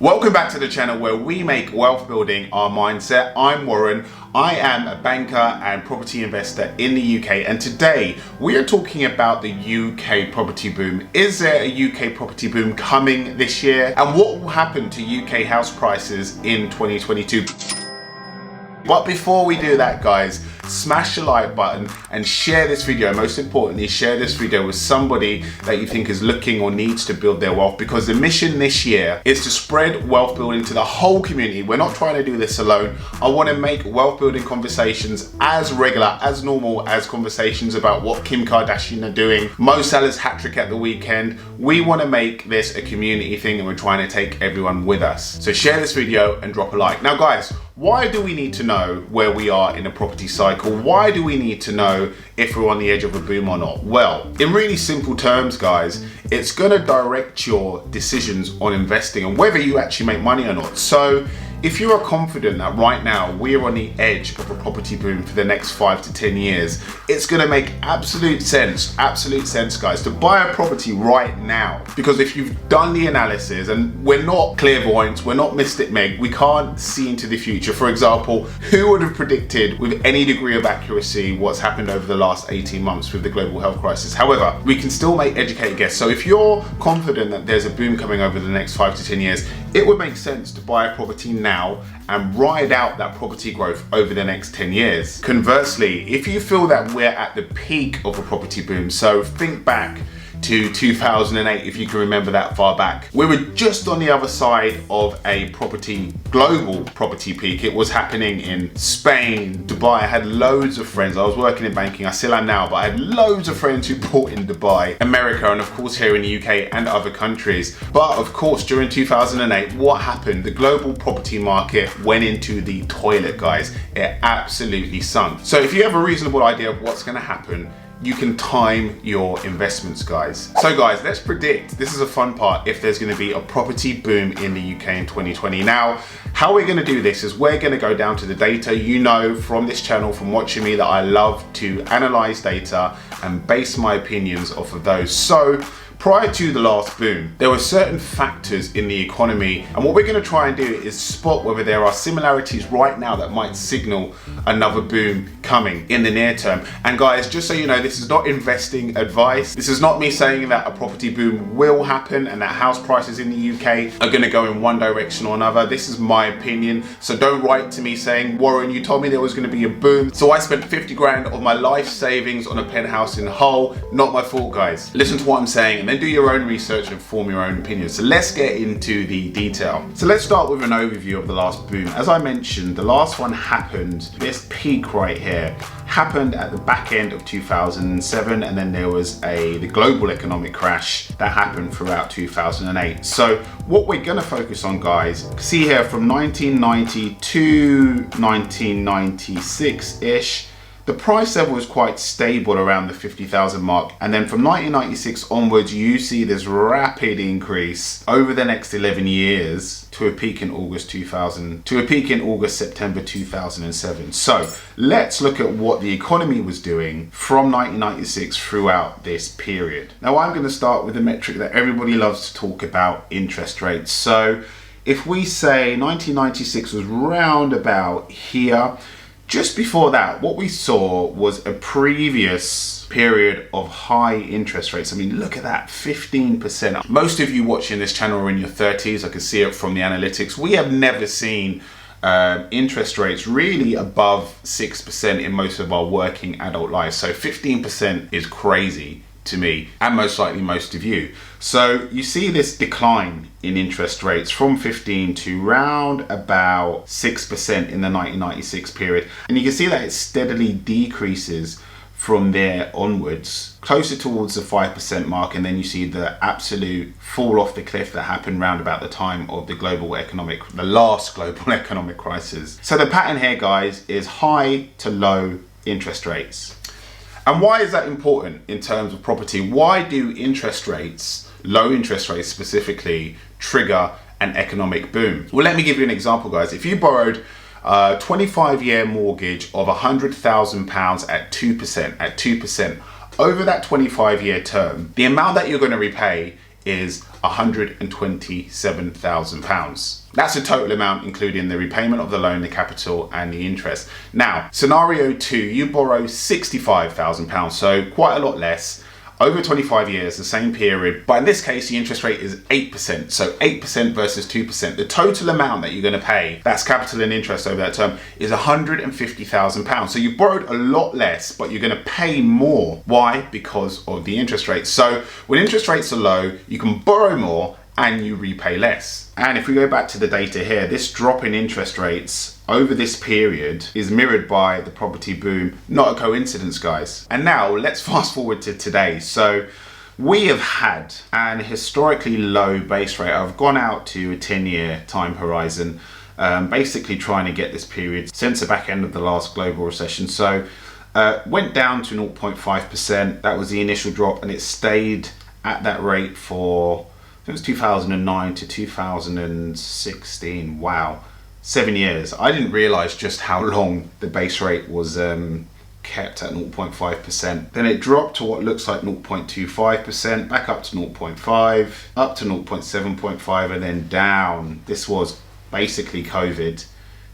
Welcome back to the channel where we make wealth building our mindset. I'm Warren. I am a banker and property investor in the UK, and today we are talking about the UK property boom. Is there a UK property boom coming this year? And what will happen to UK house prices in 2022? But before we do that, guys, smash the like button and share this video. Most importantly, share this video with somebody that you think is looking or needs to build their wealth, because the mission this year is to spread wealth building to the whole community. We're not trying to do this alone. I want to make wealth building conversations as regular, as normal as conversations about what Kim Kardashian are doing, Mo Salah's hat trick at the weekend. We want to make this a community thing, and we're trying to take everyone with us. So share this video and drop a like. Now guys, why do we need to know where we are in a property cycle? Why do we need to know if we're on the edge of a boom or not? Well, in really simple terms, guys, it's going to direct your decisions on investing and whether you actually make money or not. So if you are confident that right now we're on the edge of a property boom for the next 5 to 10 years, it's going to make absolute sense, guys, to buy a property right now. Because if you've done the analysis, and we're not clairvoyants, we're not Mystic Meg, we can't see into the future. For example, who would have predicted with any degree of accuracy what's happened over the last 18 months with the global health crisis? However, we can still make educated guesses. So if you're confident that there's a boom coming over the next 5 to 10 years, it would make sense to buy a property now and ride out that property growth over the next 10 years. Conversely, if you feel that we're at the peak of a property boom, so think back to 2008, if you can remember that far back. We were just on the other side of a global property peak. It was happening in Spain, Dubai. I had loads of friends. I was working in banking, I still am now, but I had loads of friends who bought in Dubai, America, and of course here in the UK and other countries. But of course, during 2008, what happened? The global property market went into the toilet, guys. It absolutely sunk. So if you have a reasonable idea of what's gonna happen, you can time your investments, guys. So guys, let's predict, this is a fun part, if there's gonna be a property boom in the UK in 2020. Now, how we're gonna do this is we're gonna go down to the data. You know from this channel, from watching me, that I love to analyze data and base my opinions off of those. So, prior to the last boom, there were certain factors in the economy, and what we're going to try and do is spot whether there are similarities right now that might signal another boom coming in the near term. And guys, just so you know, this is not investing advice. This is not me saying that a property boom will happen and that house prices in the UK are going to go in one direction or another. This is my opinion, so don't write to me saying, Warren, you told me there was going to be a boom, so I spent 50 grand of my life savings on a penthouse in Hull. Not my fault, guys. Listen to what I'm saying, and then do your own research and form your own opinion. So let's get into the detail. So let's start with an overview of the last boom. As I mentioned, the last one happened, this peak right here, happened at the back end of 2007, and then there was the global economic crash that happened throughout 2008. So what we're gonna focus on, guys, see here from 1990 to 1996-ish, the price level was quite stable around the 50,000 mark, and then from 1996 onwards, you see this rapid increase over the next 11 years to a peak in September 2007. So let's look at what the economy was doing from 1996 throughout this period. Now I'm going to start with a metric that everybody loves to talk about, interest rates. So if we say 1996 was round about here, just before that, what we saw was a previous period of high interest rates. I mean, look at that, 15%. Most of you watching this channel are in your 30s. I can see it from the analytics. We have never seen interest rates really above 6% in most of our working adult lives. So 15% is crazy to me, and most likely most of you. So you see this decline in interest rates from 15 to round about 6% in the 1996 period, and you can see that it steadily decreases from there onwards, closer towards the 5% mark, and then you see the absolute fall off the cliff that happened round about the time of the last global economic crisis. So the pattern here, guys, is high to low interest rates. And why is that important in terms of property? Why do interest rates, low interest rates specifically, trigger an economic boom? Well, let me give you an example, guys. If you borrowed a 25-year mortgage of £100,000 at 2%, over that 25-year term, the amount that you're going to repay is £127,000. That's the total amount, including the repayment of the loan, the capital, and the interest. Now, scenario 2, you borrow £65,000, so quite a lot less, over 25 years, the same period, but in this case, the interest rate is 8%, so 8% versus 2%. The total amount that you're gonna pay, that's capital and interest over that term, is £150,000. So you borrowed a lot less, but you're gonna pay more. Why? Because of the interest rates. So when interest rates are low, you can borrow more and you repay less. And if we go back to the data here, this drop in interest rates over this period is mirrored by the property boom. Not a coincidence, guys. And now let's fast forward to today. So we have had an historically low base rate. I've gone out to a 10-year time horizon, basically trying to get this period since the back end of the last global recession. So went down to 0.5%. That was the initial drop, and it stayed at that rate for, it was 2009 to 2016. Wow, 7 years. I didn't realize just how long the base rate was kept at 0.5%. Then it dropped to what looks like 0.25%, back up to 0.5, up to 0.7.5, and then down. This was basically COVID,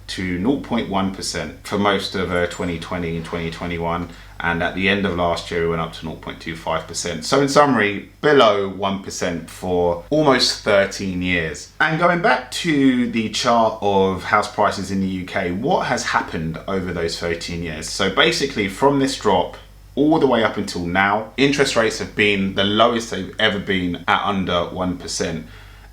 to 0.1% for most of 2020 and 2021. And at the end of last year, we went up to 0.25%. So in summary, below 1% for almost 13 years. And going back to the chart of house prices in the UK, what has happened over those 13 years? So basically from this drop all the way up until now, interest rates have been the lowest they've ever been at under 1%.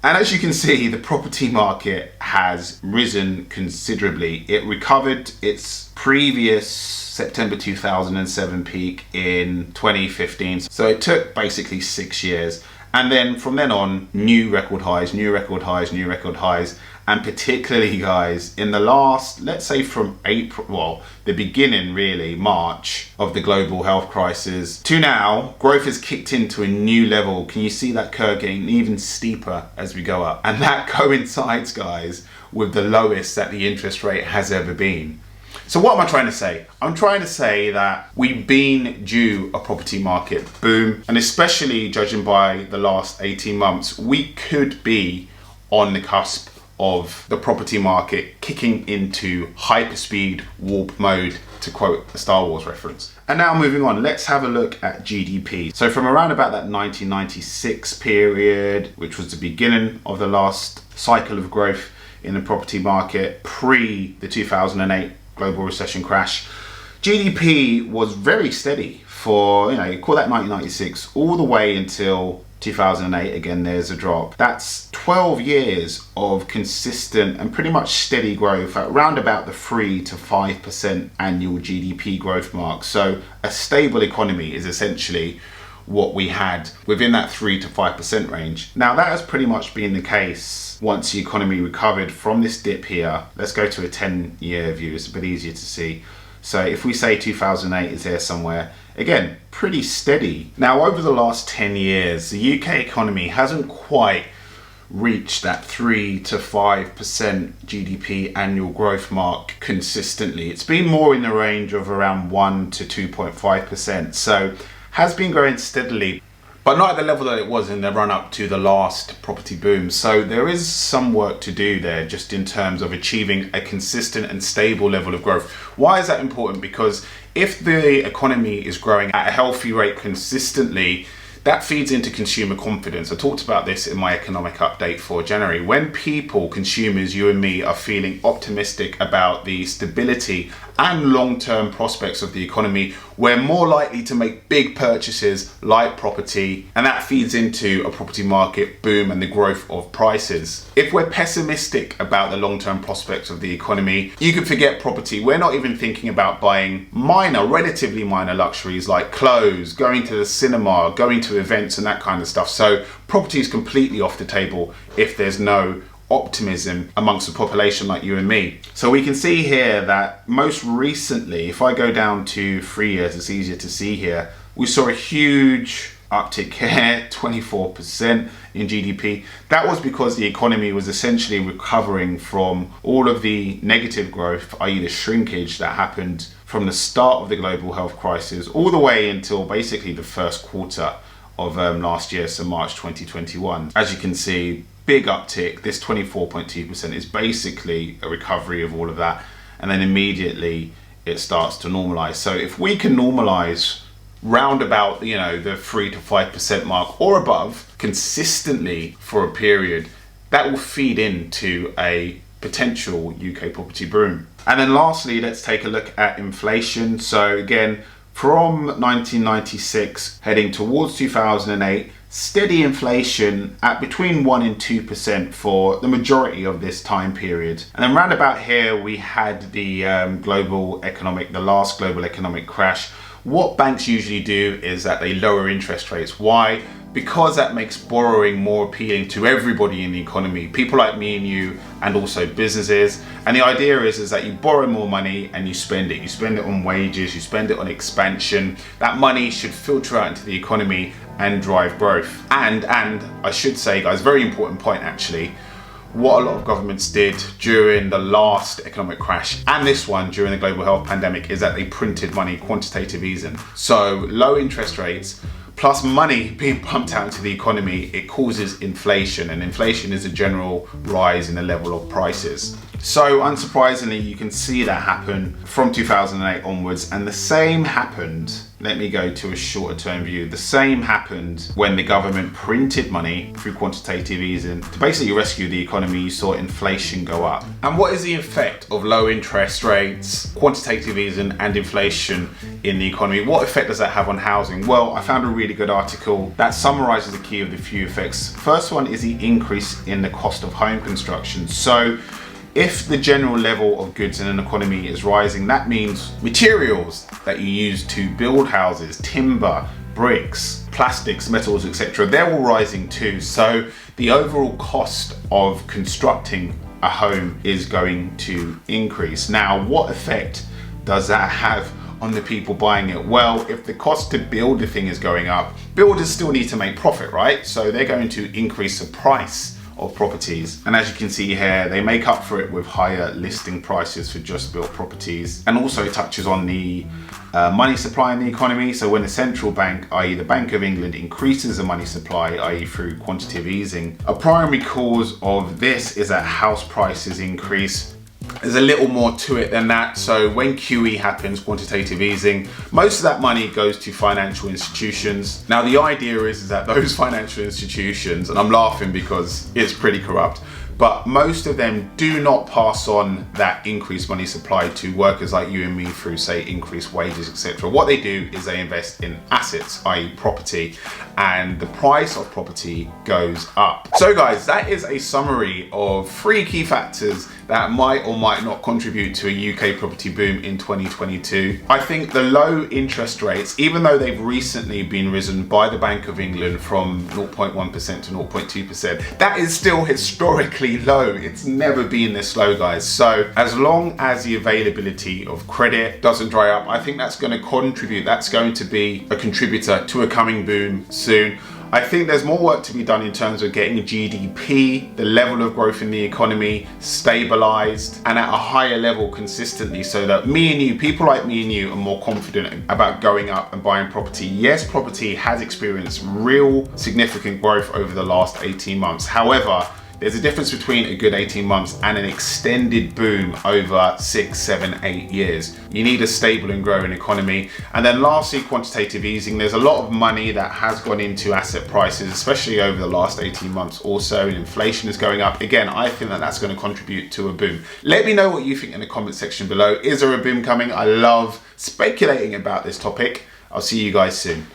And as you can see, the property market has risen considerably. It recovered its previous September 2007 peak in 2015. So it took basically 6 years. And then from then on, new record highs, new record highs, new record highs. And particularly, guys, in the last, let's say from April, well, the beginning really, March of the global health crisis to now, growth has kicked into a new level. Can you see that curve getting even steeper as we go up? And that coincides, guys, with the lowest that the interest rate has ever been. So what am I trying to say? I'm trying to say that we've been due a property market boom, and especially judging by the last 18 months, we could be on the cusp of the property market kicking into hyperspeed warp mode, to quote a Star Wars reference. And now moving on, let's have a look at GDP. So from around about that 1996 period, which was the beginning of the last cycle of growth in the property market, pre the 2008 global recession crash, GDP was very steady for, you call that 1996, all the way until 2008. Again, there's a drop. That's 12 years of consistent and pretty much steady growth at around about the 3 to 5% annual GDP growth mark. So a stable economy is essentially what we had within that 3 to 5% range. Now that has pretty much been the case once the economy recovered from this dip here. Let's go to a 10-year view, it's a bit easier to see. So if we say 2008 is there somewhere, again, pretty steady. Now over the last 10 years, the UK economy hasn't quite reached that 3 to 5% GDP annual growth mark consistently. It's been more in the range of around 1 to 2.5%. So has been growing steadily, but not at the level that it was in the run up to the last property boom. So there is some work to do there just in terms of achieving a consistent and stable level of growth. Why is that important? Because if the economy is growing at a healthy rate consistently, that feeds into consumer confidence. I talked about this in my economic update for January. When people, consumers, you and me, are feeling optimistic about the stability and long-term prospects of the economy, we're more likely to make big purchases like property, and that feeds into a property market boom and the growth of prices. If we're pessimistic about the long-term prospects of the economy, you can forget property. We're not even thinking about buying relatively minor luxuries like clothes, going to the cinema, going to events and that kind of stuff. So property is completely off the table if there's no optimism amongst the population like you and me. So we can see here that most recently, if I go down to 3 years, it's easier to see here, we saw a huge uptick here, 24% in GDP. That was because the economy was essentially recovering from all of the negative growth, i.e. the shrinkage that happened from the start of the global health crisis all the way until basically the first quarter of last year, so March 2021. As you can see, big uptick. This 24.2% is basically a recovery of all of that, and then immediately it starts to normalize. So if we can normalize round about, the 3 to 5% mark or above consistently for a period, that will feed into a potential UK property boom. And then lastly, let's take a look at inflation. So again, from 1996 heading towards 2008, steady inflation at between 1 and 2% for the majority of this time period. And then round about here, we had the last global economic crash. What banks usually do is that they lower interest rates. Why? Because that makes borrowing more appealing to everybody in the economy, people like me and you, and also businesses. And the idea is that you borrow more money and you spend it. You spend it on wages, you spend it on expansion. That money should filter out into the economy and drive growth. And I should say, guys, very important point actually, what a lot of governments did during the last economic crash and this one during the global health pandemic is that they printed money, quantitative easing. So low interest rates plus money being pumped out into the economy, it causes inflation, and inflation is a general rise in the level of prices. So unsurprisingly, you can see that happen from 2008 onwards, and the same happened, let me go to a shorter term view, the same happened when the government printed money through quantitative easing to basically rescue the economy. You saw inflation go up. And what is the effect of low interest rates, quantitative easing and inflation in the economy? What effect does that have on housing? Well, I found a really good article that summarizes the key of the few effects. First one is the increase in the cost of home construction. So if the general level of goods in an economy is rising, that means materials that you use to build houses, timber, bricks, plastics, metals, etc., they're all rising too. So the overall cost of constructing a home is going to increase. Now, what effect does that have on the people buying it? Well, if the cost to build the thing is going up, builders still need to make profit, right? So they're going to increase the price of properties, and as you can see here, they make up for it with higher listing prices for just built properties. And also it touches on the money supply in the economy. So when the central bank, i.e. the Bank of England, increases the money supply, i.e. through quantitative easing, a primary cause of this is that house prices increase. There's a little more to it than that. So when QE happens, quantitative easing, most of that money goes to financial institutions. Now the idea is that those financial institutions, and I'm laughing because it's pretty corrupt, but most of them do not pass on that increased money supply to workers like you and me through, say, increased wages, etc. What they do is they invest in assets, i.e. property, and the price of property goes up. So guys, that is a summary of 3 key factors that might or might not contribute to a UK property boom in 2022. I think the low interest rates, even though they've recently been risen by the Bank of England from 0.1% to 0.2%, that is still historically low. It's never been this low, guys. So as long as the availability of credit doesn't dry up, I think that's going to contribute, that's going to be a contributor to a coming boom soon. I think there's more work to be done in terms of getting GDP, the level of growth in the economy, stabilized and at a higher level consistently, so that me and you, people like me and you, are more confident about going up and buying property. Yes, property has experienced real significant growth over the last 18 months. However, there's a difference between a good 18 months and an extended boom over 6, 7, 8 years. You need a stable and growing economy. And then lastly, quantitative easing. There's a lot of money that has gone into asset prices, especially over the last 18 months or so, and inflation is going up. Again, I think that that's going to contribute to a boom. Let me know what you think in the comment section below. Is there a boom coming? I love speculating about this topic. I'll see you guys soon.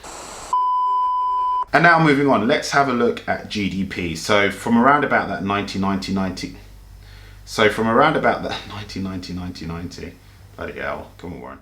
And now moving on, let's have a look at GDP. So from around about that 1990, bloody hell, come on, Warren.